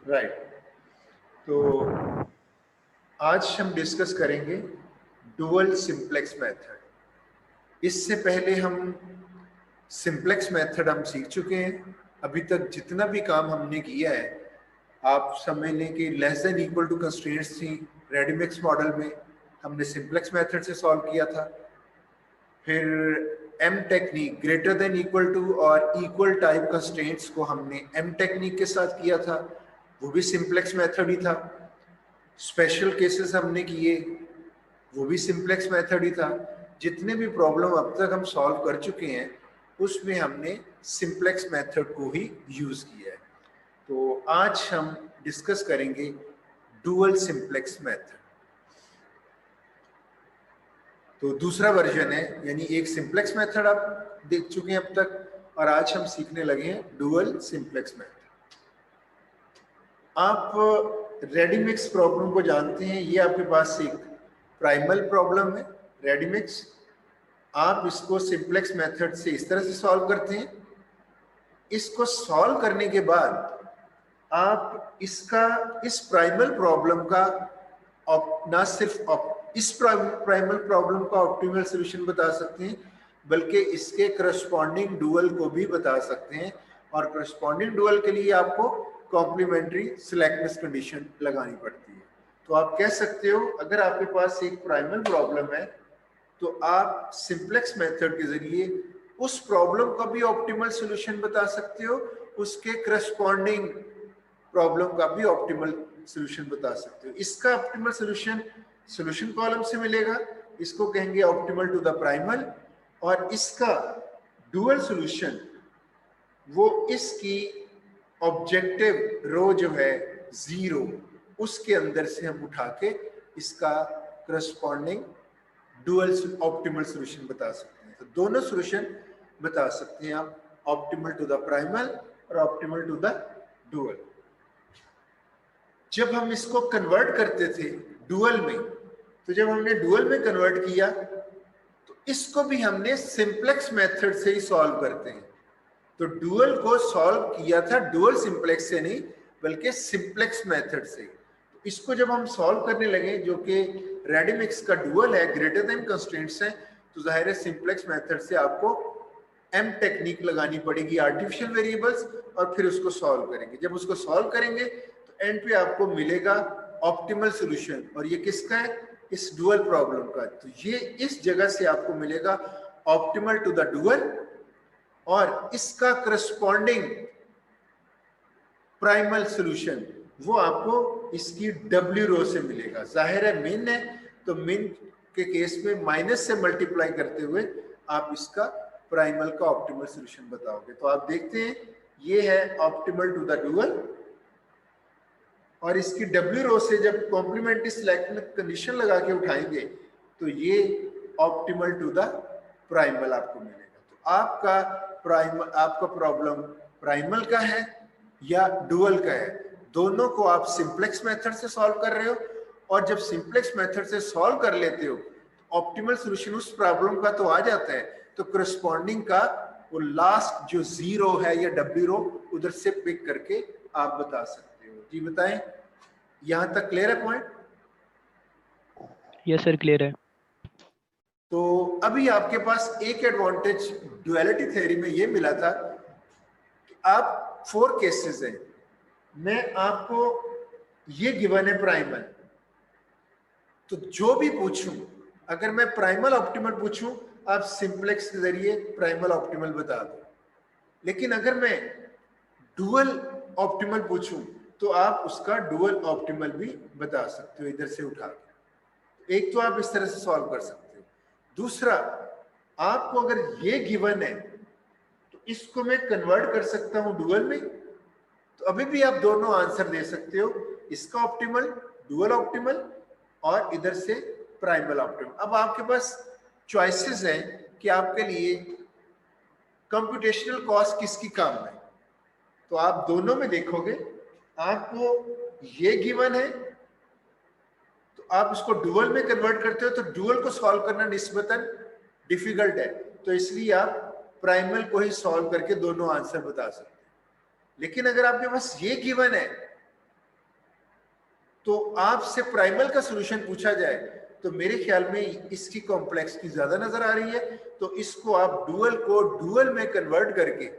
Right. तो आज हम डिस्कस करेंगे डुअल सिंप्लेक्स मेथड। इससे पहले हम सिंप्लेक्स मेथड हम सीख चुके हैं। अभी तक जितना भी काम हमने किया है, आप समझ लें कि less than equal to constraints थी रेडीमिक्स मॉडल में, हमने सिंप्लेक्स मेथड से सॉल्व किया था। फिर M technique greater than equal to और इक्वल टाइप कंस्ट्रेंट्स को हमने एम टेक्निक के साथ किया था, वो भी सिंप्लेक्स मेथड ही था। स्पेशल केसेस हमने किए, वो भी सिंप्लेक्स मेथड ही था। जितने भी प्रॉब्लम अब तक हम सॉल्व कर चुके हैं उसमें हमने सिंप्लेक्स मेथड को ही यूज किया है। तो आज हम डिस्कस करेंगे डुअल सिंप्लेक्स मेथड। तो दूसरा वर्जन है, यानी एक सिंप्लेक्स मेथड आप देख चुके हैं अब तक, और आज हम सीखने लगे हैं डुअल सिंप्लेक्स मेथड। आप रेडीमिक्स प्रॉब्लम को जानते हैं, ये आपके पास एक प्राइमल प्रॉब्लम है रेडीमिक्स। आप इसको सिंप्लेक्स मेथड से इस तरह से सॉल्व करते हैं। इसको सॉल्व करने के बाद आप इस प्राइमल प्रॉब्लम का ना सिर्फ इस प्राइमल प्रॉब्लम का ऑप्टिमल सॉल्यूशन बता सकते हैं, बल्कि इसके करस्पॉन्डिंग डुअल को भी बता सकते हैं। और करस्पॉन्डिंग डुअल के लिए आपको कॉम्प्लीमेंट्री सिलेक्टनेस कंडीशन लगानी पड़ती है। तो आप कह सकते हो, अगर आपके पास एक प्राइमल प्रॉब्लम है तो आप सिंप्लेक्स मेथड के जरिए उस प्रॉब्लम का भी ऑप्टिमल सॉल्यूशन बता सकते हो, उसके करस्पॉन्डिंग प्रॉब्लम का भी ऑप्टिमल सॉल्यूशन बता सकते हो। इसका ऑप्टिमल सॉल्यूशन कॉलम से मिलेगा, इसको कहेंगे ऑप्टिमल टू द प्राइमल, और इसका डुअल सॉल्यूशन वो इसकी ऑब्जेक्टिव रो जो है 0, उसके अंदर से हम उठा के इसका करस्पॉन्डिंग डुअल ऑप्टिमल सॉल्यूशन बता सकते हैं। तो दोनों सॉल्यूशन बता सकते हैं आप, ऑप्टिमल टू द प्राइमल और ऑप्टिमल टू द डुअल। जब हम इसको कन्वर्ट करते थे डुअल में, तो जब हमने डुअल में कन्वर्ट किया तो इसको भी हमने सिंप्लेक्स मेथड से ही सॉल्व करते हैं। तो डुअल को सॉल्व किया था डुअल सिंप्लेक्स से नहीं, बल्कि सिंप्लेक्स मेथड से। तो इसको जब हम सॉल्व करने लगे, जो कि रेडीमिक्स का डुअल है, ग्रेटर देन कंस्ट्रेंट्स है, तो जाहिर है सिंप्लेक्स मेथड से आपको एम टेक्निक लगानी पड़ेगी, आर्टिफिशियल वेरिएबल्स, और फिर उसको सॉल्व करेंगे। जब उसको सॉल्व करेंगे तो एंड पे आपको मिलेगा ऑप्टिमल सॉल्यूशन, और ये किसका है? इस डुअल प्रॉब्लम का। तो ये इस जगह से आपको मिलेगा ऑप्टिमल टू द डुअल, और इसका करस्पॉन्डिंग प्राइमल सॉल्यूशन वो आपको इसकी डब्ल्यू रो से मिलेगा। जाहिर है मिन है, तो मिन के केस में माइनस से मल्टीप्लाई करते हुए आप इसका प्राइमल का ऑप्टिमल सॉल्यूशन बताओगे। तो आप देखते हैं ये है ऑप्टिमल टू द डुअल, और इसकी डब्ल्यू रो से जब कॉम्प्लीमेंट्री सिलेक्ट कंडीशन लगा के उठाएंगे तो ये ऑप्टिमल टू द प्राइमल आपको मिलेगा। तो आपका प्रॉब्लम प्राइमल का है या डुअल का है, दोनों को आप सिंप्लेक्स मेथड से सॉल्व कर रहे हो, और जब सिंप्लेक्स मेथड से सॉल्व कर लेते हो तो ऑप्टिमल सॉल्यूशन उस प्रॉब्लम का तो आ जाता है, तो करस्पॉन्डिंग का वो लास्ट जो 0 है या डब्ल्यू रो, उधर से पिक करके आप बता सकते हो। जी बताएं, यहां तक क्लियर है पॉइंट? यस सर, क्लियर है। तो अभी आपके पास एक एडवांटेज डुअलिटी थ्योरी में ये मिला था कि आप 4 केसेस हैं, मैं आपको ये गिवन है प्राइमल, तो जो भी पूछूं, अगर मैं प्राइमल ऑप्टिमल पूछूं, आप सिंप्लेक्स के जरिए प्राइमल ऑप्टिमल बता दो। लेकिन अगर मैं डुअल ऑप्टिमल पूछूं तो आप उसका डुअल ऑप्टिमल भी बता सकते हो इधर से उठा के। एक तो आप इस तरह से सॉल्व कर सकते हो। दूसरा, आपको अगर ये गिवन है तो इसको मैं कन्वर्ट कर सकता हूं डुअल में, तो अभी भी आप दोनों आंसर दे सकते हो, इसका ऑप्टिमल, डुअल ऑप्टिमल, और इधर से प्राइमल ऑप्टिमल। अब आपके पास चॉइसेस हैं कि आपके लिए कंप्यूटेशनल कॉस्ट किसकी काम है। तो आप दोनों में देखोगे, आपको ये गिवन है तो आप इसको डुअल में कन्वर्ट करते हो, तो डुअल को सॉल्व करना निस्बतन डिफिकल्ट है, तो इसलिए आप प्राइमल को ही सॉल्व करके दोनों आंसर बता सकते हैं। लेकिन अगर आपके पास ये गिवन है तो आपसे प्राइमल का सॉल्यूशन पूछा जाए तो मेरे ख्याल में इसकी कॉम्प्लेक्सिटी ज्यादा नजर आ रही है, तो इसको आप डुअल को डुअल में कन्वर्ट करके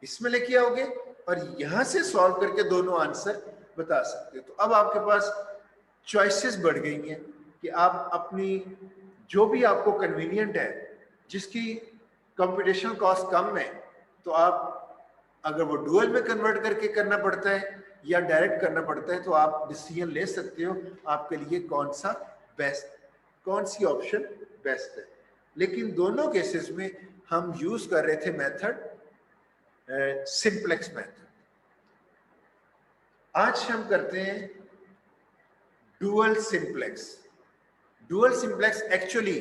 इसमें लेके आओगे और यहां से सॉल्व करके दोनों आंसर बता सकते हो। तो अब आपके पास चॉइसेस बढ़ गई हैं कि आप अपनी जो भी आपको कन्वीनियंट है, जिसकी कंप्यूटेशनल कॉस्ट कम है, तो आप अगर वो डुअल में कन्वर्ट करके करना पड़ता है या डायरेक्ट करना पड़ता है, तो आप डिसीजन ले सकते हो आपके लिए कौन सा बेस्ट, कौन सी ऑप्शन बेस्ट है। लेकिन दोनों केसेस में हम यूज कर रहे थे मेथड सिंप्लेक्स मेथड। आज हम करते हैं dual simplex. Dual simplex actually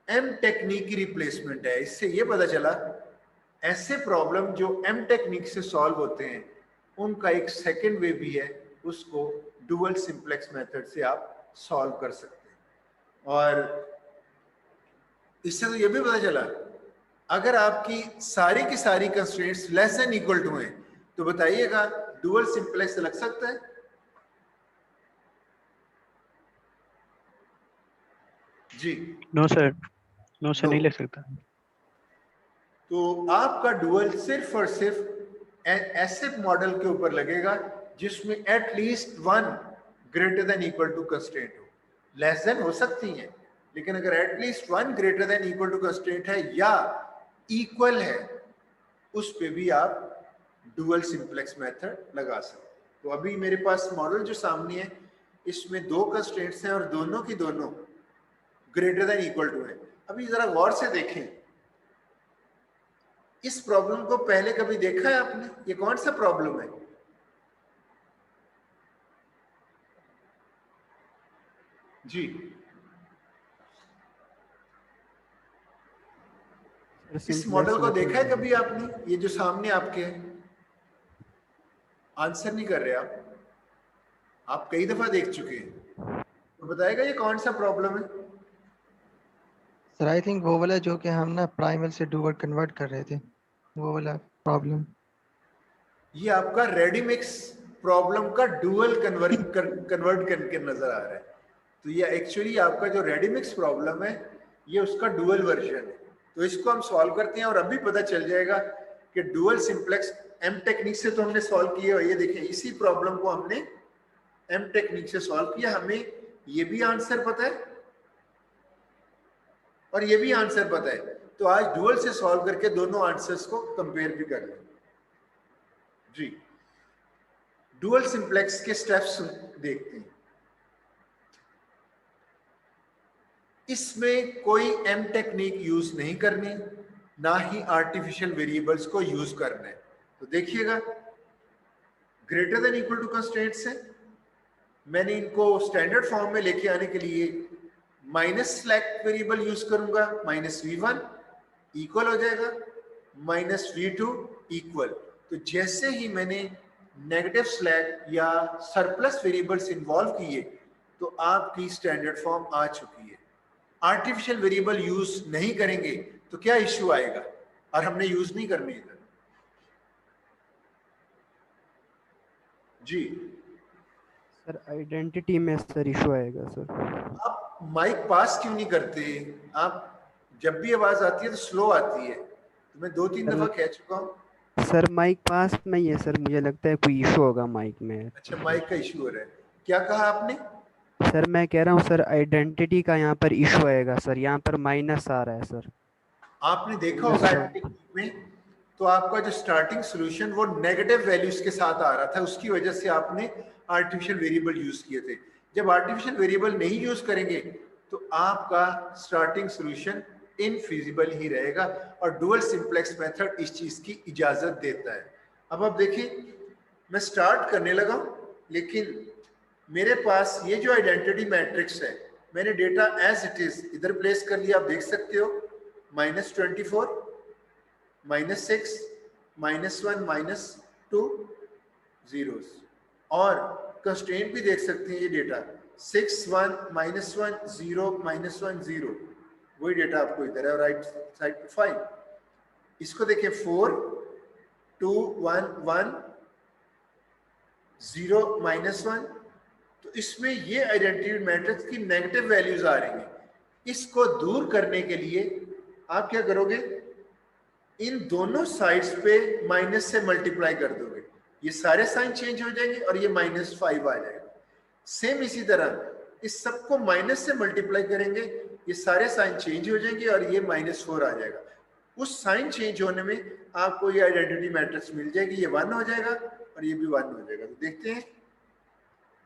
M technique की रिप्लेसमेंट है। इससे ये पता चला ऐसे प्रॉब्लम जो एम टेक्निक से सॉल्व होते हैं उनका एक सेकेंड वे भी है, उसको डुअल सिंप्लेक्स मेथड से आप सॉल्व कर सकते हैं। और इससे तो ये भी पता चला अगर आपकी सारी की सारी constraints less than equal to हैं तो बताइएगा डुअल सिंप्लेक्स लग सकता है? जी नो सर, नो सर, नहीं लग सकता। तो आपका डुअल सिर्फ और सिर्फ ऐसे मॉडल के ऊपर लगेगा जिसमें at least one greater than equal to constraint हो। लेस देन हो सकती हैं, लेकिन अगर at least one greater than equal to constraint है या इक्वल है, उस पे भी आप डुअल सिंप्लेक्स मेथड लगा सकते हैं। तो अभी मेरे पास मॉडल जो सामने है, इसमें दो कंस्ट्रेंट्स हैं और दोनों की दोनों ग्रेटर देन इक्वल टू है। अभी जरा गौर से देखें, इस प्रॉब्लम को पहले कभी देखा है आपने? ये कौन सा प्रॉब्लम है? जी इस मॉडल को देखा है कभी आपने? ये जो सामने आपके है, आंसर नहीं कर रहे आप कई दफा देख चुके हैं, तो बताएगा ये कौन सा प्रॉब्लम है? सर आई थिंक वो वाला जो कि हम ना प्राइमल से डुअल कन्वर्ट कर रहे थे, वो वाला प्रॉब्लम। ये आपका रेडीमिक्स प्रॉब्लम का डुअल कन्वर्ट करके नजर आ रहा है। तो ये एक्चुअली आपका जो रेडीमिक्स प्रॉब्लम है, ये उसका डुअल वर्जन है। तो इसको हम सॉल्व करते हैं और अभी पता चल जाएगा कि डुअल सिंप्लेक्स एम टेक्निक से तो हमने सॉल्व किया। ये देखिए, इसी प्रॉब्लम को हमने एम टेक्निक से सॉल्व किया। हमें ये भी आंसर पता है और ये भी आंसर पता है, तो आज डुअल से सॉल्व करके दोनों आंसर्स को कंपेयर भी कर लें। जी डुअल सिंप्लेक्स के स्टेप्स देखते हैं। इसमें कोई एम टेक्निक यूज नहीं करनी, ना ही आर्टिफिशियल वेरिएबल्स को यूज करना है। तो देखिएगा, greater than equal to constraints है, मैंने इनको स्टैंडर्ड फॉर्म में लेके आने के लिए माइनस स्लैक वेरिएबल यूज करूंगा। -v1 इक्वल हो जाएगा -v2 इक्वल। तो जैसे ही मैंने नेगेटिव स्लैक या सरप्लस वेरिएबल्स इन्वॉल्व किए तो आपकी स्टैंडर्ड फॉर्म आ चुकी है। आर्टिफिशियल वेरिएबल यूज नहीं करेंगे तो क्या इश्यू आएगा, और हमने यूज नहीं करने इधर। जी सर आइडेंटिटी में सर इशू आएगा सर। आप माइक पास क्यों नहीं करते? आप जब भी आवाज आती है तो स्लो आती है, तो मैं 2-3 दफा कह चुका हूँ। सर माइक पास नहीं है सर, मुझे लगता है कोई इशू होगा माइक में। अच्छा, माइक का इशू हो रहा है। क्या कहा आपने? सर मैं कह रहा हूँ सर आइडेंटिटी का यहाँ पर इशू आएगा सर, यहाँ पर माइनस आ रहा है सर। आपने देखा होगा में, तो आपका जो स्टार्टिंग सॉल्यूशन वो नेगेटिव वैल्यूज के साथ आ रहा था, उसकी वजह से आपने आर्टिफिशियल वेरिएबल यूज किए थे। जब आर्टिफिशियल वेरिएबल नहीं यूज करेंगे तो आपका स्टार्टिंग सॉल्यूशन इनफिजिबल ही रहेगा, और डुअल सिंप्लेक्स मेथड इस चीज की इजाजत देता है। अब आप देखिए, मैं स्टार्ट करने लगा हूं, लेकिन मेरे पास ये जो आइडेंटिटी मैट्रिक्स है, मैंने डेटा एज इट इज इधर प्लेस कर लिया। आप देख सकते हो -24, -6, -1, -2 जीरोस, और कंस्ट्रेंट भी देख सकते हैं। ये डेटा 6, 1, -1, 0, -1, 0, वही डेटा आपको इधर है। और राइट साइड पे 5। इसको देखिए 4, 2, 1, 1, 0 -1, तो इसमें ये आइडेंटिटी मैट्रिक्स की नेगेटिव वैल्यूज आ रही हैं। इसको दूर करने के लिए आप क्या करोगे, इन दोनों साइड्स पे माइनस से मल्टीप्लाई कर दोगे, ये सारे साइन चेंज हो जाएंगे और ये -5 आ जाएगा। सेम इसी तरह इस सबको माइनस से मल्टीप्लाई करेंगे, ये सारे साइन चेंज हो जाएंगे और ये -4 आ जाएगा। उस साइन चेंज होने में आपको ये आइडेंटिटी मैट्रिक्स मिल जाएगी, ये 1 हो जाएगा और ये भी 1 हो जाएगा। तो देखते हैं,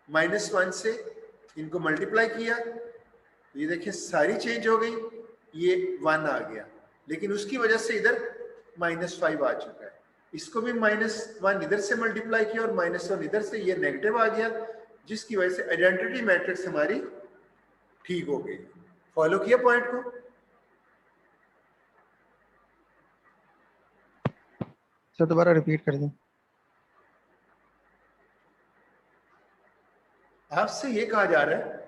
-1 से इनको मल्टीप्लाई किया तो ये देखिए सारी चेंज हो गई, ये 1 आ गया, लेकिन उसकी वजह से इधर -5 आ चुका है। इसको भी -1 इधर से मल्टीप्लाई किया और -1 इधर से, ये नेगेटिव आ गया, जिसकी वजह से आइडेंटिटी मैट्रिक्स हमारी ठीक हो गई। फॉलो किया पॉइंट को? सर दोबारा रिपीट कर दें। आपसे ये कहा जा रहा है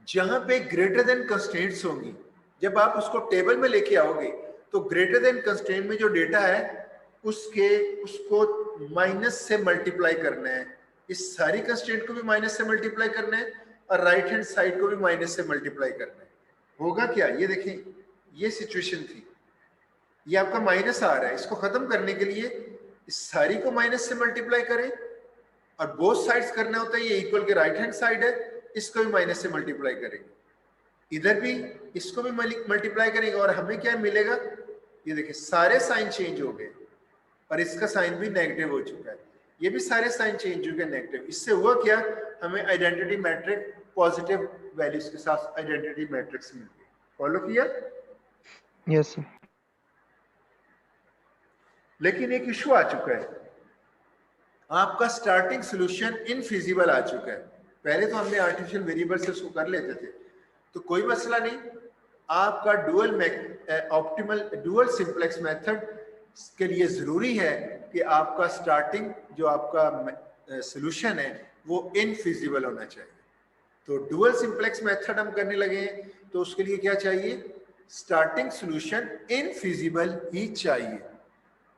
जहां पे ग्रेटर देन कंस्ट्रेंट्स होंगी, जब आप उसको टेबल में लेके आओगे तो ग्रेटर देन कंस्ट्रेंट में जो डेटा है उसको माइनस से मल्टीप्लाई करना है, इस सारी कंस्ट्रेंट को भी माइनस से मल्टीप्लाई करना है और राइट हैंड साइड को भी माइनस से मल्टीप्लाई करना है। होगा क्या, ये देखें, ये सिचुएशन थी, ये आपका माइनस आ रहा है, इसको खत्म करने के लिए इस सारी को माइनस से मल्टीप्लाई करें और बोथ साइड्स करना होता है, ये इक्वल के राइट हैंड साइड है, इसको भी माइनस से मल्टीप्लाई करेंगे, इधर भी इसको भी मल्टीप्लाई करेंगे और हमें क्या मिलेगा, ये देखिए सारे साइन चेंज हो गए और इसका साइन भी नेगेटिव हो चुका है, ये भी सारे साइन चेंज हो गए नेगेटिव। इससे हुआ क्या, हमें आइडेंटिटी मैट्रिक्स पॉजिटिव वैल्यूज के साथ आइडेंटिटी मैट्रिक्स मिल गई। फॉलो किया? Yes sir. लेकिन एक इशू आ चुका है, आपका स्टार्टिंग सॉल्यूशन इनफिजिबल आ चुका है। पहले तो हमने आर्टिफिशियल वेरिएबल से उसको कर लेते थे, तो कोई मसला नहीं, आपका डुअल सिंप्लेक्स मेथड के लिए जरूरी है कि आपका स्टार्टिंग जो आपका सॉल्यूशन है वो इनफिजिबल होना चाहिए। तो डुअल सिंप्लेक्स मेथड हम करने लगे हैं, तो उसके लिए क्या चाहिए, स्टार्टिंग सॉल्यूशन इनफिजिबल ही चाहिए।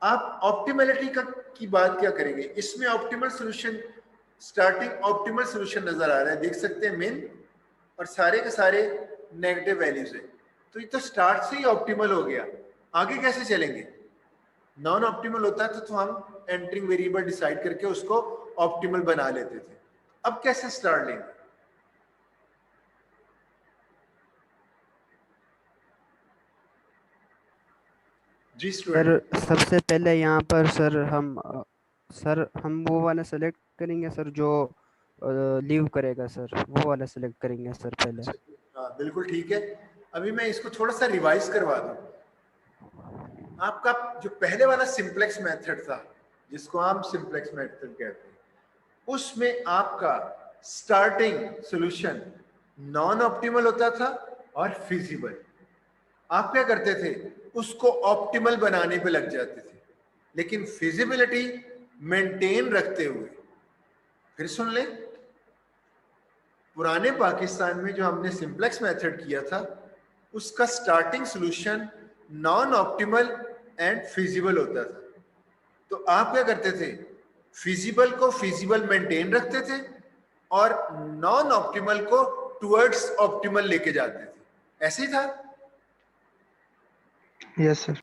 आप ऑप्टिमलिटी की बात क्या करेंगे, इसमें optimal solution, starting optimal solution नजर आ रहा है, देख सकते हैं मिन और सारे के सारे नेगेटिव वैल्यूज है, तो ये तो स्टार्ट से ही ऑप्टिमल हो गया, आगे कैसे चलेंगे। नॉन ऑप्टिमल होता है तो हम एंटरिंग वेरिएबल डिसाइड करके उसको ऑप्टिमल बना लेते थे, अब कैसे स्टार्ट लेंगे। जी सर सबसे पहले यहाँ पर सर हम वो वाला सेलेक्ट करेंगे सर जो लीव करेगा सर, वो वाला सेलेक्ट करेंगे सर पहले। हाँ बिल्कुल ठीक है, अभी मैं इसको थोड़ा सा रिवाइज करवा दूं। आपका जो पहले वाला सिंप्लेक्स मेथड था, जिसको हम सिंप्लेक्स मेथड कहते हैं, उसमें आपका स्टार्टिंग सॉल्यूशन नॉन ऑप्टिमल होता था और फिजिबल। आप क्या करते थे, उसको ऑप्टिमल बनाने पे लग जाते थे, लेकिन फिजिबिलिटी मेंटेन रखते हुए। फिर सुन ले, पुराने पाकिस्तान में जो हमने सिंप्लेक्स मेथड किया था, उसका starting solution non optimal and feasible होता था। तो आप क्या करते थे, फिजिबल को फिजिबल मेंटेन रखते थे और नॉन ऑप्टिमल को टुवर्ड्स ऑप्टिमल लेके जाते थे, ऐसे ही था। Yes sir.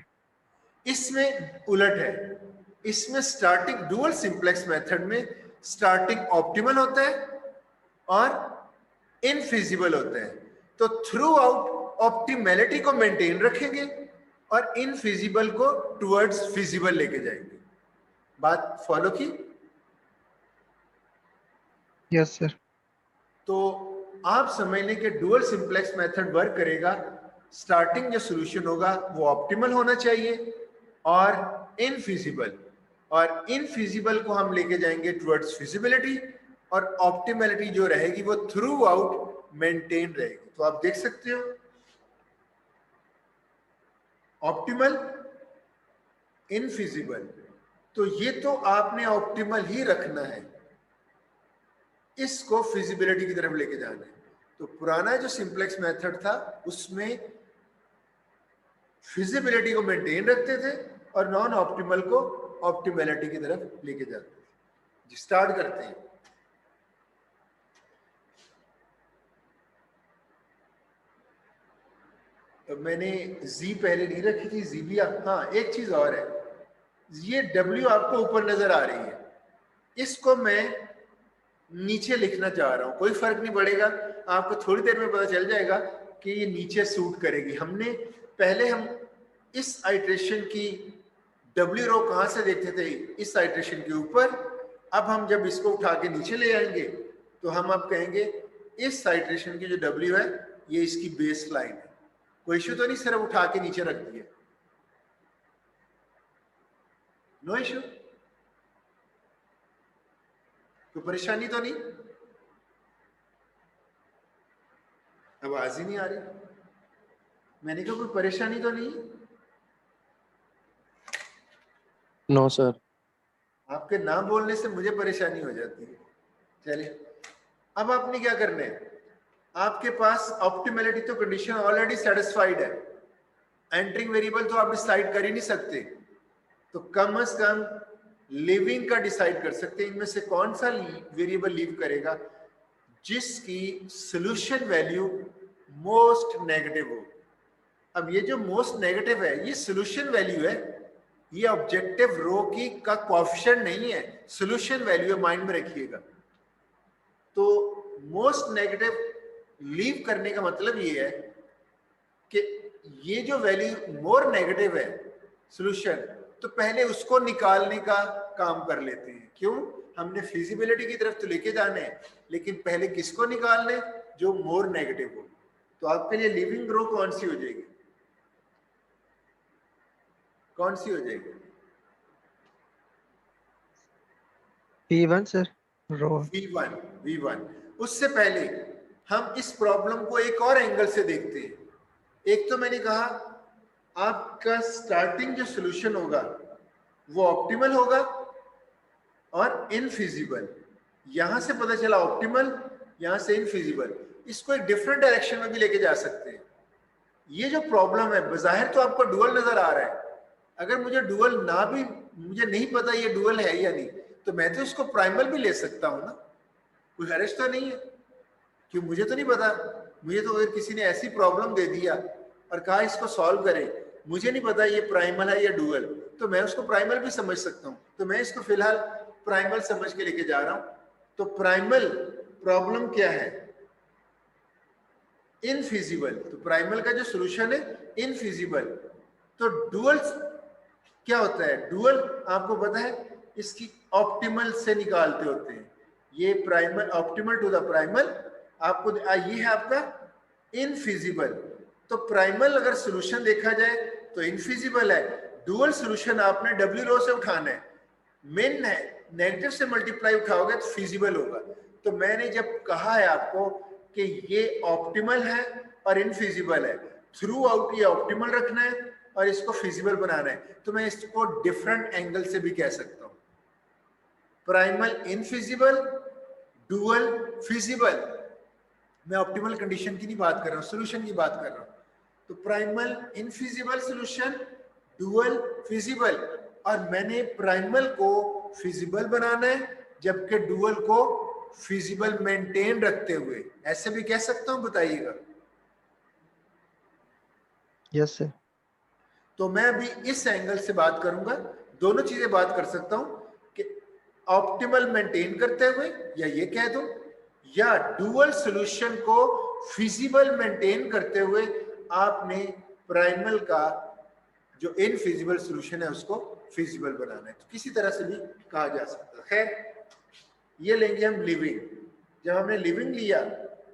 इसमें उलट है, इसमें स्टार्टिंग डुअल सिंप्लेक्स मेथड में स्टार्टिंग ऑप्टिमल होता है और इनफिजिबल होता है, तो थ्रू आउट ऑप्टिमैलिटी को मेंटेन रखेंगे और इनफिजिबल को टुवर्ड्स फिजिबल लेके जाएंगे। बात फॉलो की? Yes sir. तो आप समझ लें कि डुअल सिंप्लेक्स मेथड वर्क करेगा, स्टार्टिंग जो सॉल्यूशन होगा वो ऑप्टिमल होना चाहिए और इनफिजिबल, और इनफिजिबल को हम लेके जाएंगे टुवर्ड्स फिजिबिलिटी और ऑप्टिमैलिटी जो रहेगी वो थ्रू आउट मेंटेन रहेगी। तो आप देख सकते हो ऑप्टिमल, इनफिजिबल, तो ये तो आपने ऑप्टिमल ही रखना है, इसको फिजिबिलिटी की तरफ लेके जाना है। तो पुराना जो सिंप्लेक्स मेथड था उसमें फिजिबिलिटी को मेंटेन रखते थे और नॉन ऑप्टिमल को ऑप्टिमैलिटी की तरफ लेके जाते थे। स्टार्ट करते हैं। तो मैंने जी पहले नहीं रखी थी, जी भी आप, हाँ एक चीज और है, ये डब्ल्यू आपको ऊपर नजर आ रही है, इसको मैं नीचे लिखना चाह रहा हूं, कोई फर्क नहीं पड़ेगा, आपको थोड़ी देर में पता चल जाएगा कि ये नीचे सूट करेगी। हमने पहले हम इस आइट्रेशन की डब्ल्यू रो कहां से देखते थे, इस आइट्रेशन के ऊपर। अब हम जब इसको उठा के नीचे ले आएंगे तो हम अब कहेंगे इस आइट्रेशन की जो डब्ल्यू है ये इसकी बेस लाइन है। कोई इशू तो नहीं, सिर्फ उठा के नीचे रख दिया, नो इशू, कोई परेशानी तो नहीं, आवाज ही नहीं आ रही, मैंने कहा कोई परेशानी तो नहीं? No sir. आपके नाम बोलने से मुझे परेशानी हो जाती है। चलिए अब आपने क्या करना है, आपके पास ऑप्टिमैलिटी तो कंडीशन ऑलरेडी सेटिस्फाइड है, एंटरिंग वेरिएबल तो आप डिसाइड कर ही नहीं सकते, तो कम से कम लिविंग का डिसाइड कर सकते हैं। इनमें से कौन सा वेरिएबल लीव करेगा, जिसकी सॉल्यूशन वैल्यू मोस्ट नेगेटिव हो। अब ये जो मोस्ट नेगेटिव है ये सॉल्यूशन वैल्यू है, ये ऑब्जेक्टिव रो की का कोएफिशिएंट नहीं है, सॉल्यूशन वैल्यू है, माइंड में रखिएगा। तो मोस्ट नेगेटिव लीव करने का मतलब ये है कि ये जो वैल्यू मोर नेगेटिव है सॉल्यूशन, तो पहले उसको निकालने का काम कर लेते हैं। क्यों, हमने फिजिबिलिटी की तरफ तो लेके जाने हैं, लेकिन पहले किसको निकालने, जो मोर नेगेटिव हो। तो आपके लिए लिविंग रो कौन सी हो जाएगी, कौन सी हो जाएगी? V1 सर, रो V1, V1। उससे पहले हम इस प्रॉब्लम को एक और एंगल से देखते हैं। एक तो मैंने कहा आपका स्टार्टिंग जो सॉल्यूशन होगा वो ऑप्टिमल होगा और इनफिजिबल। यहां से पता चला ऑप्टिमल, यहां से इनफिजिबल। इसको एक डिफरेंट डायरेक्शन में भी लेके जा सकते हैं। ये जो प्रॉब्लम है बजाहिर तो आपको डुअल नजर आ रहा है, अगर मुझे डुअल ना भी, मुझे नहीं पता ये डुअल है या नहीं, तो मैं तो इसको प्राइमल भी ले सकता हूं ना, कोई हर्ज तो नहीं है। क्यों, मुझे तो नहीं पता, मुझे तो अगर किसी ने ऐसी प्रॉब्लम दे दिया और कहा इसको सॉल्व करें, मुझे नहीं पता ये प्राइमल है या डुअल, तो मैं उसको प्राइमल भी समझ सकता हूं। तो मैं इसको फिलहाल प्राइमल समझ के लेके जा रहा हूं। तो प्राइमल प्रॉब्लम क्या है, इनफिजिबल। तो प्राइमल का जो सॉल्यूशन है इनफिजिबल। तो डुअल क्या होता है, डुअल आपको पता है इसकी ऑप्टिमल से निकालते होते हैं। ये primal, optimal to the primal, आपको ये है आपका इनफिजिबल। तो प्राइमल अगर सॉल्यूशन देखा जाए तो इनफिजिबल है, डुअल सॉल्यूशन आपने डब्ल्यू रो से उठाना है, मेन है नेगेटिव से मल्टीप्लाई उठाओगे तो फिजिबल होगा। तो मैंने जब कहा है आपको कि ये ऑप्टिमल है और इनफिजिबल है, थ्रू आउट ये ऑप्टिमल रखना है और इसको फिजिबल बनाना है, तो मैं इसको डिफरेंट एंगल से भी कह सकता हूं, प्राइमल इनफिजिबल, डुअल फिजिबल। मैं ऑप्टिमल कंडीशन की नहीं बात कर रहा हूं, सॉल्यूशन की बात कर रहा हूं। तो primal infeasible solution, dual feasible, और मैंने प्राइमल को फिजिबल बनाना है जबकि डुअल को फिजिबल मेंटेन रखते हुए। ऐसे भी कह सकता हूं, बताइएगा। Yes sir. तो मैं अभी इस एंगल से बात करूंगा, दोनों चीजें बात कर सकता हूं कि ऑप्टिमल मेंटेन करते हुए, या ये कह दूं, या डुअल सॉल्यूशन को फिजिबल मेंटेन करते हुए आपने प्राइमल का जो इनफिजिबल सॉल्यूशन है उसको फिजिबल बनाना है। तो किसी तरह से भी कहा जा सकता है। खैर, ये लेंगे हम लिविंग। जब हमने लिविंग लिया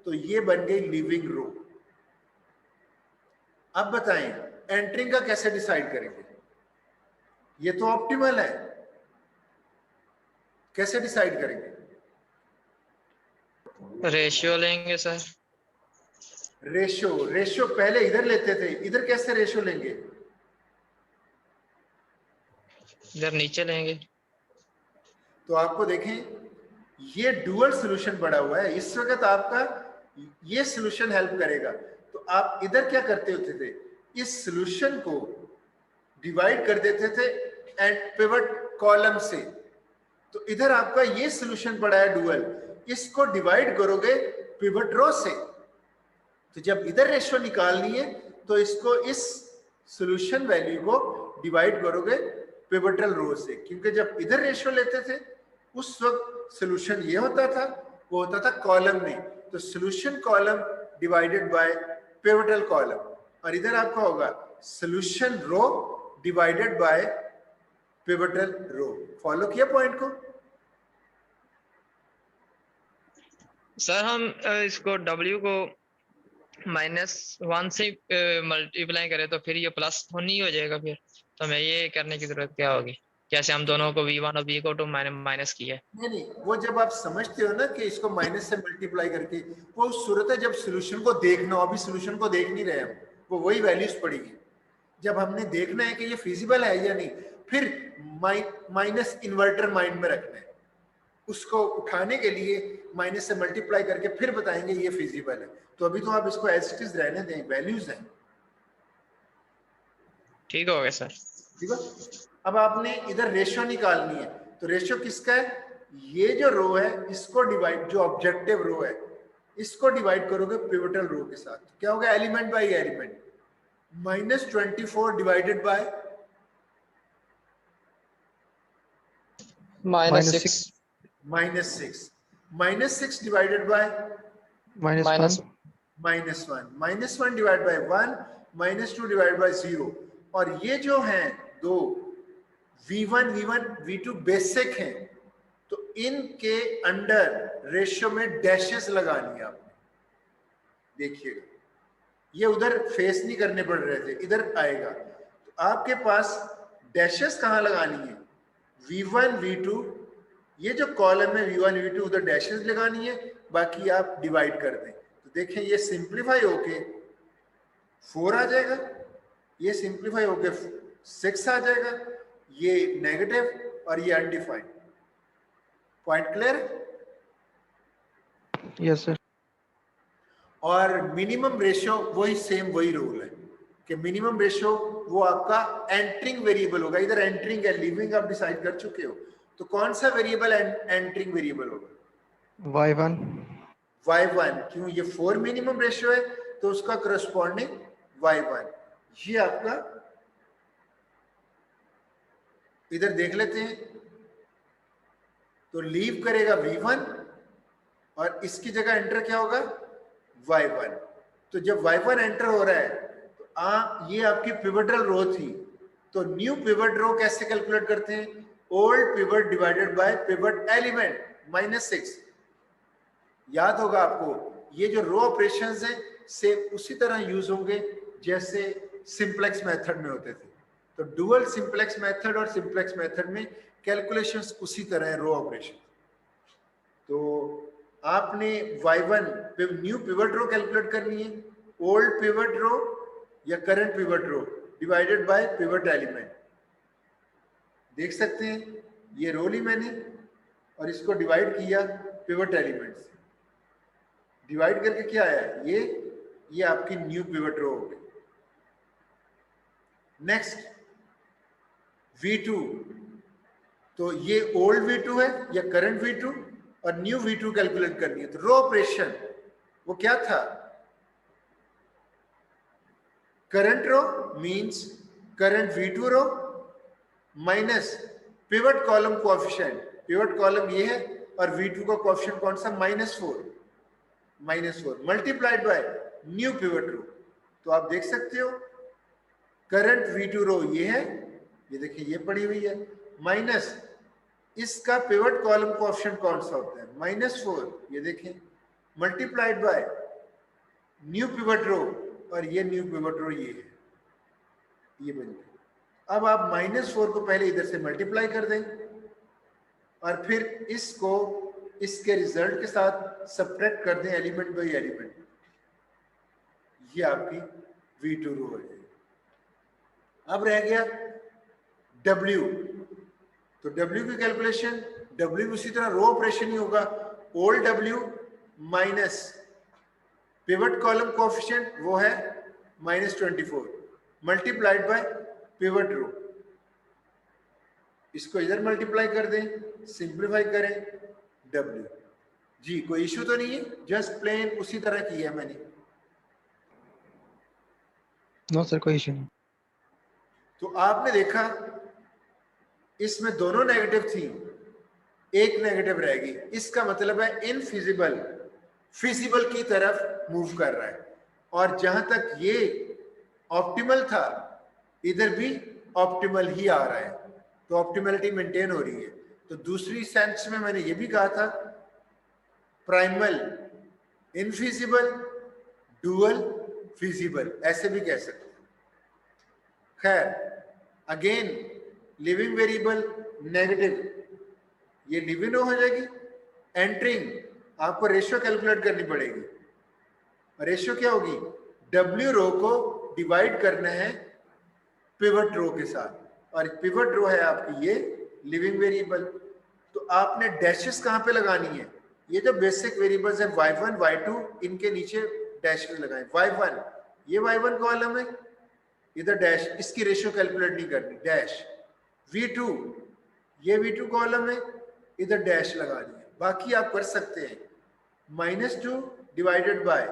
तो ये बन गई लिविंग रो। अब बताएं एंट्रिंग का कैसे डिसाइड करेंगे, ये तो ऑप्टिमल है, कैसे डिसाइड करेंगे? रेशियो लेंगे सर। रेशियो पहले इधर लेते थे, इधर कैसे रेशियो लेंगे? इधर नीचे लेंगे। तो आपको देखें ये डुअल सॉल्यूशन पड़ा हुआ है, इस वक्त आपका ये सॉल्यूशन हेल्प करेगा। तो आप इधर क्या करते होते थे, इस सॉल्यूशन को डिवाइड कर देते थे एंड पिवट कॉलम से। तो इधर आपका ये सोल्यूशन पड़ा है डुअल, इसको डिवाइड करोगे पिवट रो से, तो जब इधर रेशियो निकालनी है तो इसको इस सॉल्यूशन वैल्यू को डिवाइड करोगे पिवटल रो से, क्योंकि जब इधर रेशियो लेते थे उस वक्त सॉल्यूशन ये होता था, वो होता था कॉलम में, तो solution column divided by pivotal column, और इधर आपका होगा solution row divided by pivotal row. Follow किया पॉइंट को? सर हम इसको W को -1 से मल्टीप्लाई करें तो फिर ये प्लस तो नहीं हो जाएगा, फिर तो हमें ये करने की जरूरत क्या होगी? कैसे हम दोनों को V1 और V को तो माइनस किया है। नहीं, वो जब आप समझते हो ना कि इसको माइनस से मल्टीप्लाई करके, वो उस सूरत है जब सॉल्यूशन को देखना हो, अभी सॉल्यूशन को देख नहीं रहे हम, वो वही वैल्यूज पड़ेगी। जब हमने देखना है कि ये फिजिबल है या नहीं, फिर माइनस इन्वर्टर माइंड में रखना है, उसको उठाने के लिए माइनस से मल्टीप्लाई करके फिर बताएंगे ये फिजिबल है। तो अभी तो आप इसको एज इट इज रहने दें, वैल्यूज हैं। ठीक हो गया सर। ठीक है, अब आपने इधर रेशियो निकालनी है, तो रेशियो किसका है? ये जो रो है इसको डिवाइड, जो ऑब्जेक्टिव रो है इसको डिवाइड करोगे पिवटल रो के साथ, क्या होगा? Element by element, -24 divided by -6 -6 divided by -1 -1 divide by 1, -2 divide by 0, और ये जो हैं दो V1 V2 बेसिक हैं, तो इनके अंडर रेशियो में डैशेस लगानी है आपने। देखिएगा ये उधर फेस नहीं करने पड़ रहे थे, इधर आएगा, तो आपके पास डैशेस कहाँ लगानी है? V1 V2, ये जो कॉलम है V1 V2 उधर डैशेस लगानी है, बाकी आप डिवाइड कर दें। तो देखें ये सिंप्लीफाई होके 4 आ जाएगा, ये सिंप्लीफाई होके 6 आ जाएगा, ये नेगेटिव और ये undefined. Point clear? Yes sir. और मिनिमम रेशियो वही सेम, वही रूल है कि मिनिमम रेशियो वो आपका एंटरिंग वेरिएबल होगा। इधर एंटरिंग है, लिविंग आप डिसाइड कर चुके हो, तो कौन सा वेरिएबल एंटरिंग वेरिएबल होगा? y1। क्यों? ये 4 मिनिमम रेशियो है तो उसका करस्पॉन्डिंग y1, ये आपका इधर देख लेते हैं, तो लीव करेगा V1 और इसकी जगह एंटर क्या होगा? y1। तो जब y1 एंटर हो रहा है तो ये आपकी पिवटल रो थी, तो न्यू पिवट रो कैसे कैलकुलेट करते हैं? Old pivot divided by pivot element -6। याद होगा आपको, ये जो रो ऑपरेशंस हैं सेम उसी तरह यूज होंगे जैसे सिंप्लेक्स मेथड में होते थे। तो डुअल सिंप्लेक्स मेथड और सिंप्लेक्स मेथड में कैलकुलेशंस उसी तरह है, रो ऑपरेशन। तो आपने y1 पे न्यू पिवट रो कैलकुलेट करनी है, ओल्ड पिवट रो या current pivot row divided by pivot element. देख सकते हैं ये रो ली मैंने और इसको डिवाइड किया पिवट एलिमेंट से, डिवाइड करके क्या आया? ये आपकी न्यू पिवट रो हो गई। नेक्स्ट V2, तो ये ओल्ड V2 है या करंट V2 और न्यू V2 कैलकुलेट करनी है। तो रो ऑपरेशन वो क्या था? Current row means current V2 row minus pivot column coefficient, pivot column ये है और V2 का कोएफिशिएंट कौन सा? -4 multiplied by new pivot row. तो आप देख सकते हो करंट V2 रो ये है, ये देखिए ये पड़ी हुई है, माइनस इसका पिवट कॉलम कोएफिशिएंट कौन सा होता है? -4, ये देखें, multiplied by new pivot row, और ये न्यू पिवट रो ये है, ये बन गया। अब आप -4 को पहले इधर से मल्टीप्लाई कर दें और फिर इसको इसके रिजल्ट के साथ सब्ट्रैक्ट कर दें एलिमेंट बाय एलिमेंट, ये आपकी V2 रो है। अब रह गया W, तो W की कैलकुलेशन, W उसी तरह रो ऑपरेशन ही होगा, old W minus pivot column coefficient वो है -24 मल्टीप्लाइड बाय पिवट रो, इसको इधर मल्टीप्लाई कर दें, सिंप्लीफाई करें, W। जी कोई इशू तो नहीं है, जस्ट प्लेन उसी तरह की है मैंने। नो सर, कोई इशू नहीं। तो आपने देखा इसमें दोनों नेगेटिव थी, एक नेगेटिव रहेगी, इसका मतलब है इनफिजिबल फिजिबल की तरफ मूव कर रहा है। और जहां तक ये ऑप्टिमल था, इधर भी ऑप्टिमल ही आ रहा है, तो ऑप्टिमलिटी मेंटेन हो रही है। तो दूसरी सेंस में मैंने ये भी कहा था प्राइमल इनफिजिबल, डुअल फिजिबल, ऐसे भी कह सकते हैं। खैर अगेन लिविंग वेरिएबल नेगेटिव, ये लिव इन हो जाएगी। एंटरिंग आपको रेशियो कैलकुलेट करनी पड़ेगी। रेशियो क्या होगी, W रो को डिवाइड करना है पिवट रो के साथ, और पिवट रो है आपकी ये लिविंग वेरिएबल। तो आपने डैशेस कहां पे लगानी है, ये जो बेसिक वेरिएबल्स है y1 y2, इनके नीचे डैश में लगाएं। y1 ये y1 कॉलम है, इधर डैश, इसकी रेशियो कैलकुलेट नहीं करनी, डैश। v2 ये v2 कॉलम है, इधर डैश लगानी है। बाकी आप कर सकते हैं -2 डिवाइडेड बाय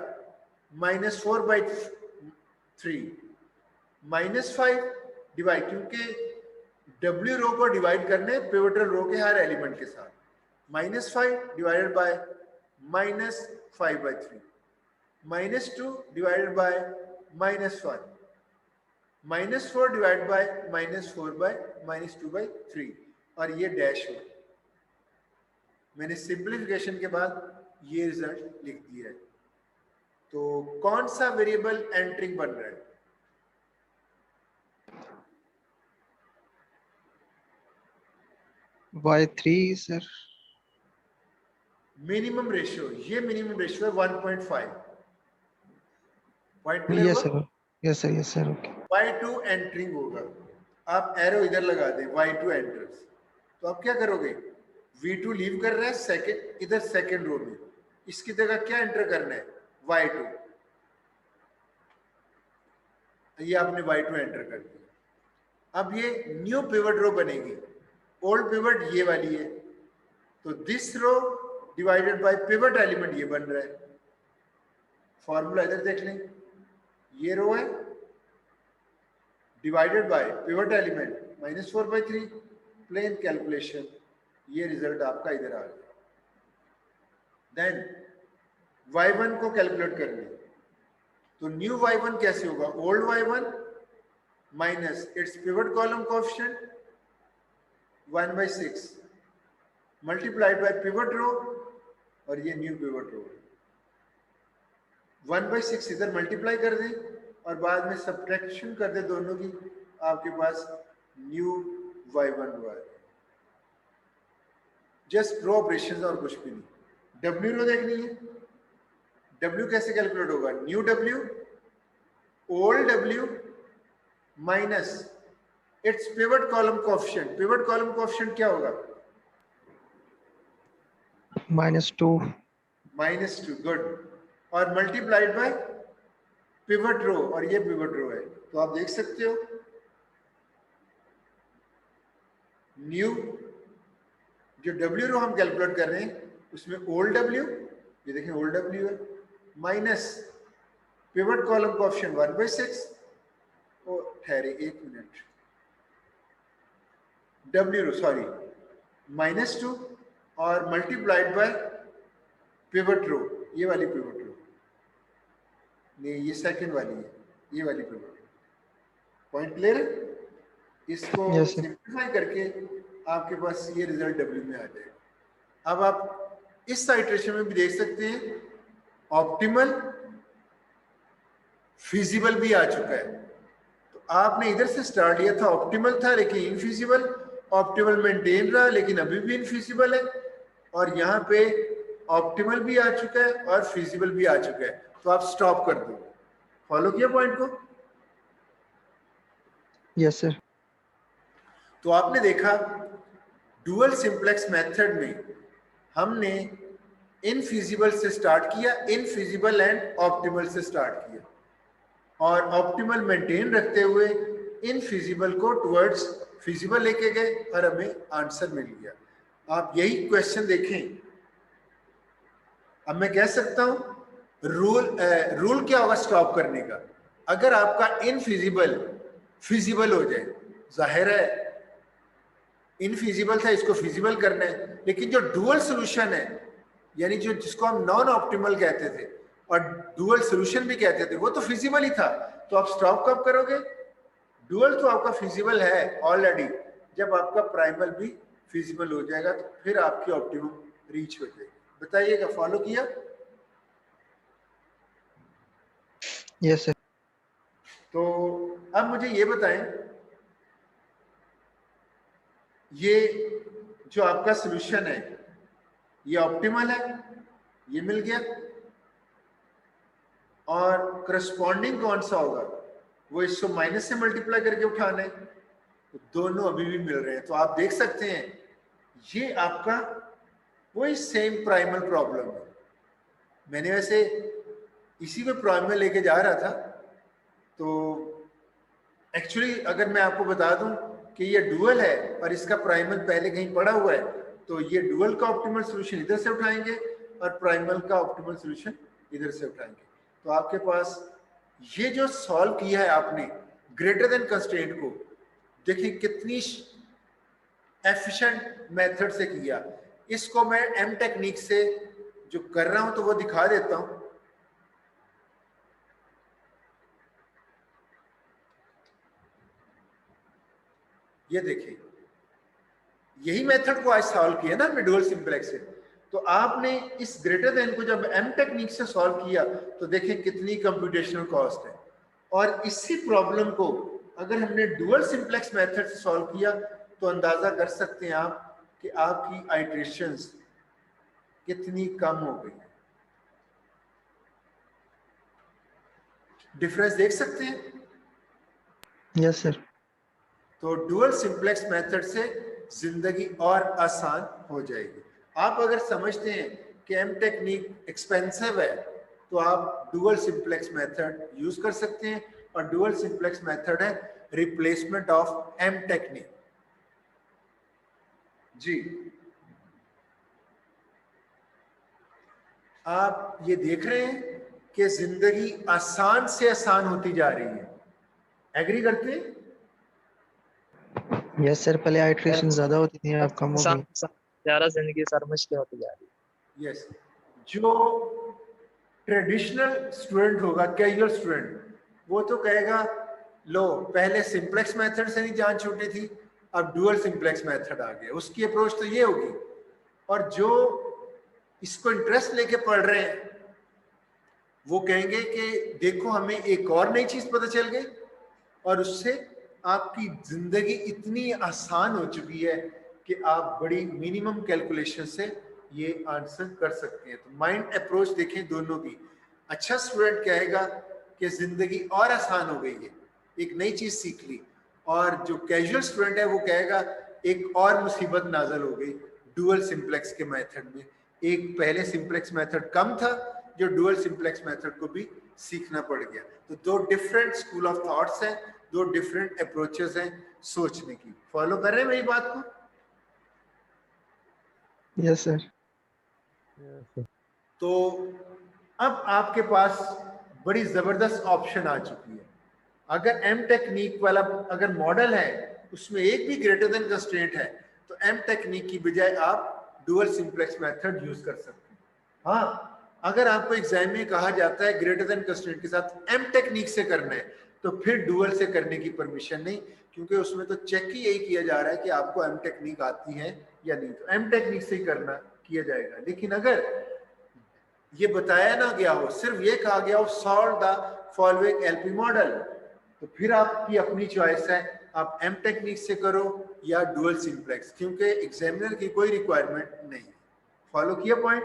-4/3 -5 डिवाइड, क्योंकि W रो को डिवाइड करने पिवटल रो के हर एलिमेंट के साथ, -5 divided by -5/3 -2 divided by -1 -4 divided by -2/3, और ये डैश हो। मैंने सिंप्लीफिकेशन के बाद ये रिजल्ट लिख दिया है। तो कौन सा वेरिएबल एंटरिंग बन रहा है, y3 सर। मिनिमम रेशियो, ये मिनिमम रेशियो है 1.5। पॉइंट क्लियर यस हुआ? Sir, yes sir, yes sir, okay. y2 entering होगा, आप एरो इधर लगा दें, y2 एंटर्स। तो आप क्या करोगे, v2 लीव कर रहा है सेकंड, इधर सेकंड रो में, इसकी जगह क्या एंटर करना है, y2। ये आपने y2 एंटर कर दिया। अब ये न्यू पिवट रो बनेगी, ओल्ड पिवट ये वाली है, तो this row divided by pivot element ये बन रहा है। फॉर्मूला इधर देख लें, ये रो है divided by pivot element -4/3, plain calculation, ये रिजल्ट आपका इधर आ गया। देन y1 को कैलकुलेट करनी, तो न्यू y1 कैसे होगा, old y1 minus its pivot column coefficient 1/6 multiplied by pivot row, और ये न्यू पिवट रो 1/6 इधर मल्टीप्लाई कर दें, और बाद में सब्ट्रैक्शन कर दें दोनों की, आपके पास न्यू y1 हुआ है। जस्ट रो ऑपरेशन और कुछ भी नहीं। W रो देखनी है, W कैसे कैलकुलेट होगा, new W old W minus its pivot column coefficient. Pivot column coefficient क्या होगा, -2। गुड, और मल्टीप्लाइड बाय पिवट रो, और ये पिवट रो है। तो आप देख सकते हो न्यू जो W रो हम कैलकुलेट कर रहे हैं उसमें ओल्ड W, ये देखें ओल्ड W है, माइनस पिवट कॉलम कोएफिशिएंट 1/6, ओ ठहरे एक मिनट, W रो सॉरी -2 और मल्टीप्लाइड बाय पिवट रो, ये वाली पिवट रो नहीं, ये सेकंड वाली है, ये वाली पिवट रो। पॉइंट क्लियर है? इसको Yes, sir. सिंप्लीफाई करके आपके पास ये रिजल्ट W में आ जाएगा। अब आप इस साइट्रेशन में भी देख सकते हैं ऑप्टिमल फिजिबल भी आ चुका है। तो आपने इधर से स्टार्ट लिया था, ऑप्टिमल था लेकिन इनफिजिबल, ऑप्टिमल मेंटेन रहा लेकिन अभी भी इनफिजिबल है, और यहाँ पे ऑप्टिमल भी आ चुका है और फिजिबल भी आ चुका है। तो आप स्टॉप कर दो। फॉलो किया पॉइंट को? Yes sir. तो आपने देखा डुअल सिंप्लेक्स मेथड में हमने इनफिजिबल से स्टार्ट किया, इनफिजिबल एंड ऑप्टिमल से स्टार्ट किया, और ऑप्टिमल मेंटेन रखते हुए इनफिजिबल को टुवर्ड्स फिजिबल लेके गए और हमें आंसर मिल गया। आप यही क्वेश्चन देखें, अब मैं कह सकता हूं रूल क्या होगा स्टॉप करने का? अगर आपका इनफिजिबल फिजिबल हो जाए, जाहिर है इनफिजिबल था, इसको फिजिबल करना है, लेकिन जो डुअल सोल्यूशन है, यानी जो जिसको हम नॉन ऑप्टिमल कहते थे और डुअल सोल्यूशन भी कहते थे, वो तो फिजिबल ही था। तो आप स्टॉप कब करोगे? डुअल तो आपका फिजिबल है ऑलरेडी, जब आपका प्राइमल भी फिजिबल हो जाएगा तो फिर आपकी ऑप्टिमम रीच हो जाएगी। बताइएगा, फॉलो किया? Yes sir. तो अब मुझे ये बताएं, ये जो आपका सॉल्यूशन है ये ऑप्टिमल है, ये मिल गया, और करस्पॉन्डिंग कौन सा होगा? वो इसको माइनस से मल्टीप्लाई करके उठाना है, तो दोनों अभी भी मिल रहे हैं। तो आप देख सकते हैं ये आपका वही सेम प्राइमल प्रॉब्लम है। मैंने वैसे इसी में प्राइमल लेके जा रहा था, तो एक्चुअली अगर मैं आपको बता दूं कि ये डुअल है और इसका प्राइमल पहले कहीं पड़ा हुआ है, तो ये डुअल का ऑप्टिमल सॉल्यूशन इधर से उठाएंगे और प्राइमल का ऑप्टिमल सॉल्यूशन इधर से उठाएंगे। तो आपके पास ये जो सॉल्व किया है आपने ग्रेटर देन कंस्ट्रेंट को, देखिए कितनी एफिशिएंट मेथड से किया। इसको मैं एम टेक्निक से जो कर रहा हूं तो वो दिखा देता हूं। ये देखिए, यही मेथड को आज सॉल्व किया ना हमने डुअल सिंप्लेक्स से। तो आपने इस ग्रेटर देन को जब एम टेक्निक से सॉल्व किया तो देखिए कितनी कंप्यूटेशनल कॉस्ट है। और इसी प्रॉब्लम को अगर हमने डुअल सिंप्लेक्स मेथड से सॉल्व किया तो अंदाजा कर सकते हैं आप कि आपकी आइटरेशंस कितनी कम हो गई। डिफरेंस देख सकते हैं? Yes sir. तो डुअल सिंप्लेक्स मेथड से जिंदगी और आसान हो जाएगी। आप अगर समझते हैं कि एम टेक्निक एक्सपेंसिव है तो आप डुअल सिंप्लेक्स मेथड यूज कर सकते हैं, और डुअल सिंप्लेक्स मेथड है रिप्लेसमेंट ऑफ एम टेक्निक। जी, आप ये देख रहे हैं कि जिंदगी आसान से आसान होती जा रही है। एग्री करते हैं? यस सर, पहले आइट्रेशन ज्यादा होती थी, अब कम हो गई। ज्यादा जिंदगी सर मुश्किल होती जा रही है। यस, जो ट्रेडिशनल स्टूडेंट होगा, कैजुअल स्टूडेंट, वो तो कहेगा लो पहले सिंप्लेक्स मेथड से नहीं जान छूटी थी, अब डुअल सिंप्लेक्स मेथड आ गया, उसकी अप्रोच तो ये होगी। और जो इसको इंटरेस्ट लेके पढ़ रहे हैं वो कहेंगे कि देखो हमें एक और नई चीज पता चल गई और उससे आपकी जिंदगी इतनी आसान हो चुकी है कि आप बड़ी मिनिमम कैलकुलेशन से ये आंसर कर सकते हैं। तो माइंड अप्रोच देखें दोनों की। अच्छा स्टूडेंट कहेगा कि जिंदगी और आसान हो गई है, एक नई चीज सीख ली, और जो कैजुअल स्टूडेंट है वो कहेगा एक और मुसीबत नाजल हो गई डुअल सिंप्लेक्स के मेथड में। एक पहले सिंप्लेक्स मेथड कम था जो डुअल सिंप्लेक्स मेथड को भी सीखना पड़ गया। तो दो डिफरेंट स्कूल ऑफ थॉट्स हैं, दो डिफरेंट अप्रोचेस हैं सोचने की। फॉलो कर रहे हैं मेरी बात को? Yes sir. तो अब आपके पास बड़ी जबरदस्त ऑप्शन आ चुकी है। अगर एम टेक्निक वाला अगर मॉडल है उसमें एक भी ग्रेटर देन कंस्ट्रेंट है तो एम टेक्निक की बजाय आप डुअल सिंप्लेक्स मेथड यूज कर सकते हैं। हाँ, अगर आपको एग्जाम में कहा जाता है ग्रेटर देन कंस्ट्रेंट के साथ एम टेक्निक से करना है तो फिर डुअल से करने की परमिशन नहीं, क्योंकि उसमें तो चेक ही यही किया जा रहा है कि आपको एम टेक्निक आती है या नहीं, तो एम टेक्निक से ही करना किया जाएगा। लेकिन अगर ये बताया ना गया हो, सिर्फ ये कहा गया हो solve the following LP model, तो फिर आपकी अपनी चॉइस है, आप एम टेक्निक से करो या डुअल सिंप्लेक्स, क्योंकि एग्जामिनर की कोई रिक्वायरमेंट नहीं। फॉलो किया पॉइंट?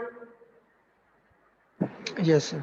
Yes sir.